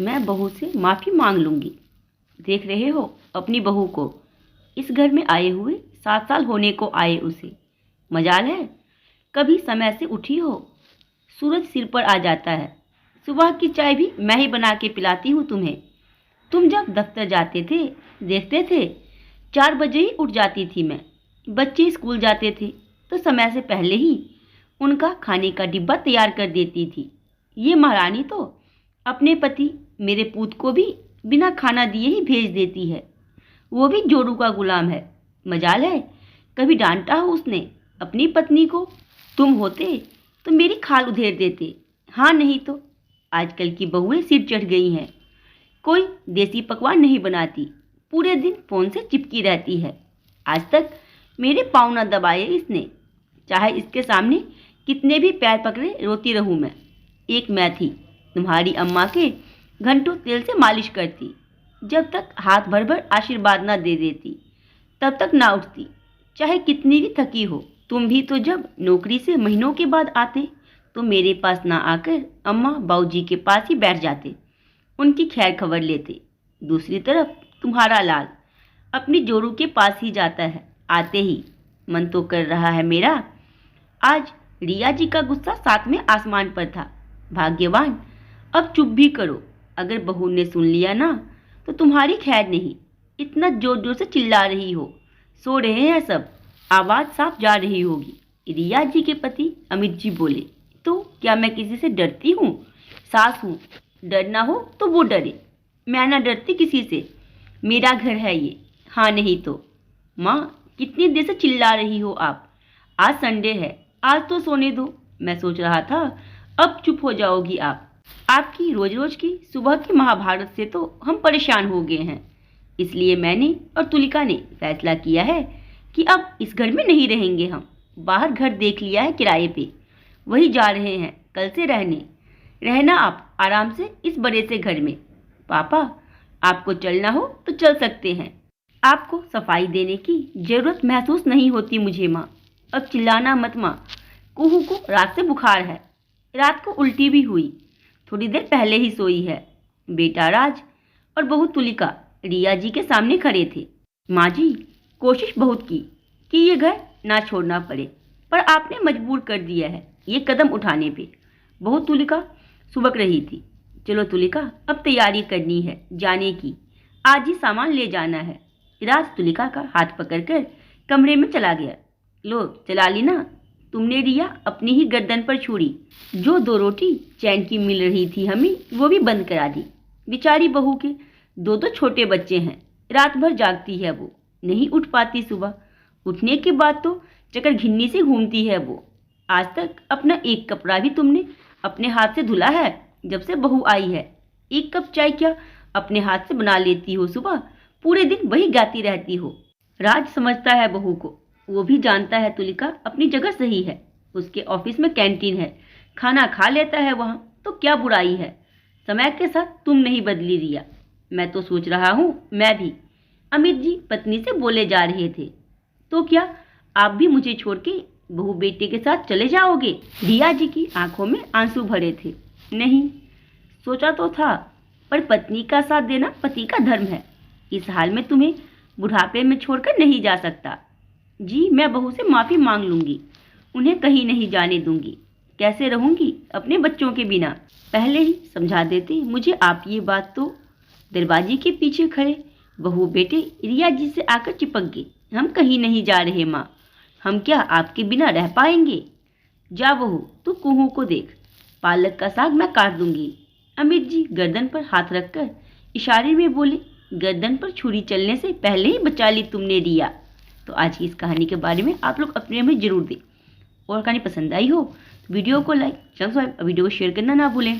मैं बहू से माफ़ी मांग लूँगी। देख रहे हो अपनी बहू को, इस घर में आए हुए 7 साल होने को आए उसे। मजाल है कभी समय से उठी हो। सूरज सिर पर आ जाता है। सुबह की चाय भी मैं ही बना के पिलाती हूँ तुम्हें। तुम जब दफ्तर जाते थे देखते थे 4 बजे ही उठ जाती थी मैं। बच्चे स्कूल जाते थे तो समय से पहले ही उनका खाने का डिब्बा तैयार कर देती थी। ये महारानी तो अपने पति मेरे पूत को भी बिना खाना दिए ही भेज देती है। वो भी जोरू का गुलाम है। मजाल है कभी डांटा हो उसने अपनी पत्नी को। तुम होते तो मेरी खाल उधेड़ देते। हाँ नहीं तो आजकल की बहुएं सिर चढ़ गई हैं। कोई देसी पकवान नहीं बनाती, पूरे दिन फोन से चिपकी रहती है। आज तक मेरे पाँव न दबाए इसने। चाहे इसके सामने कितने भी पैर पकड़े रोती रहूं मैं। एक मैं थी तुम्हारी अम्मा के घंटों तेल से मालिश करती। जब तक हाथ भर भर आशीर्वाद ना दे देती तब तक ना उठती, चाहे कितनी भी थकी हो। तुम भी तो जब नौकरी से महीनों के बाद आते तो मेरे पास ना आकर अम्मा बाऊजी के पास ही बैठ जाते, उनकी खैर खबर लेते। दूसरी तरफ तुम्हारा लाल अपनी जोरू के पास ही जाता है। आते ही मन तो कर रहा है मेरा आज रिया जी का गुस्सा 7वें आसमान पर था। भाग्यवान अब चुप भी करो। अगर बहू ने सुन लिया ना तो तुम्हारी खैर नहीं। इतना जोर जोर से चिल्ला रही हो, सो रहे हैं सब, आवाज़ साफ जा रही होगी। रिया जी के पति अमित जी बोले, तो क्या मैं किसी से डरती हूँ? सास हूँ, डरना हो तो वो डरे, मैं ना डरती किसी से। मेरा घर है ये। हाँ नहीं तो। माँ कितनी देर से चिल्ला रही हो आप? आज संडे है, आज तो सोने दो। मैं सोच रहा था अब चुप हो जाओगी आप। आपकी रोज रोज की सुबह की महाभारत से तो हम परेशान हो गए हैं। इसलिए मैंने और तुलिका ने फैसला किया है कि अब इस घर में नहीं रहेंगे हम। बाहर घर देख लिया है किराए पे, वही जा रहे हैं कल से रहना आप आराम से इस बड़े से घर में। पापा आपको चलना हो तो चल सकते हैं। आपको सफाई देने की जरूरत महसूस नहीं होती मुझे माँ। अब चिल्लाना मत माँ। कुहू को रात से बुखार है, रात को उल्टी भी हुई, थोड़ी देर पहले ही सोई है। बेटा राज और बहू तुलिका रिया जी के सामने खड़े थे। माँ जी कोशिश बहुत की कि ये घर ना छोड़ना पड़े, पर आपने मजबूर कर दिया है ये कदम उठाने पे। बहू तुलिका सुबक रही थी। चलो तुलिका अब तैयारी करनी है जाने की, आज ही सामान ले जाना है। राज तुलिका का हाथ पकड़कर कमरे में चला गया। लो चला ली ना तुमने रिया अपनी ही गर्दन पर छुरी। जो 2 रोटी चैन की मिल रही थी हमें वो भी बंद करा दी। बेचारी बहू के 2 छोटे बच्चे हैं, रात भर जागती है वो, नहीं उठ पाती सुबह। उठने के बाद तो चक्कर घिन्नी से घूमती है वो। आज तक अपना एक कपड़ा भी तुमने अपने हाथ से धुला है जब से बहू आई है। एक कप चाय क्या अपने हाथ से बना लेती हो सुबह, पूरे दिन वही गाती रहती हो। राज समझता है बहू को, वो भी जानता है तुलिका अपनी जगह सही है। उसके ऑफिस में कैंटीन है, खाना खा लेता है वहाँ, तो क्या बुराई है। समय के साथ तुम नहीं बदली रिया। मैं तो सोच रहा हूँ मैं भी। अमित जी पत्नी से बोले जा रहे थे, तो क्या आप भी मुझे छोड़ के बहू बेटे के साथ चले जाओगे? रिया जी की आंखों में आंसू भरे थे। नहीं, सोचा तो था, पर पत्नी का साथ देना पति का धर्म है। इस हाल में तुम्हें बुढ़ापे में छोड़कर नहीं जा सकता। जी मैं बहू से माफ़ी मांग लूँगी, उन्हें कहीं नहीं जाने दूंगी। कैसे रहूँगी अपने बच्चों के बिना? पहले ही समझा देते मुझे आप ये बात तो। दरवाजे के पीछे खड़े बहू बेटे रिया जी से आकर चिपक गए। हम कहीं नहीं जा रहे माँ, हम क्या आपके बिना रह पाएंगे? जा बहू तू कुहू को देख, पालक का साग मैं काट दूंगी। अमित जी गर्दन पर हाथ रखकर इशारे में बोले, गर्दन पर छुरी चलने से पहले ही बचा ली तुमने रिया। तो आज की इस कहानी के बारे में आप लोग अपने में जरूर दें। और कहानी पसंद आई हो तो वीडियो को लाइक, सब्सक्राइब और वीडियो को शेयर करना ना भूलें।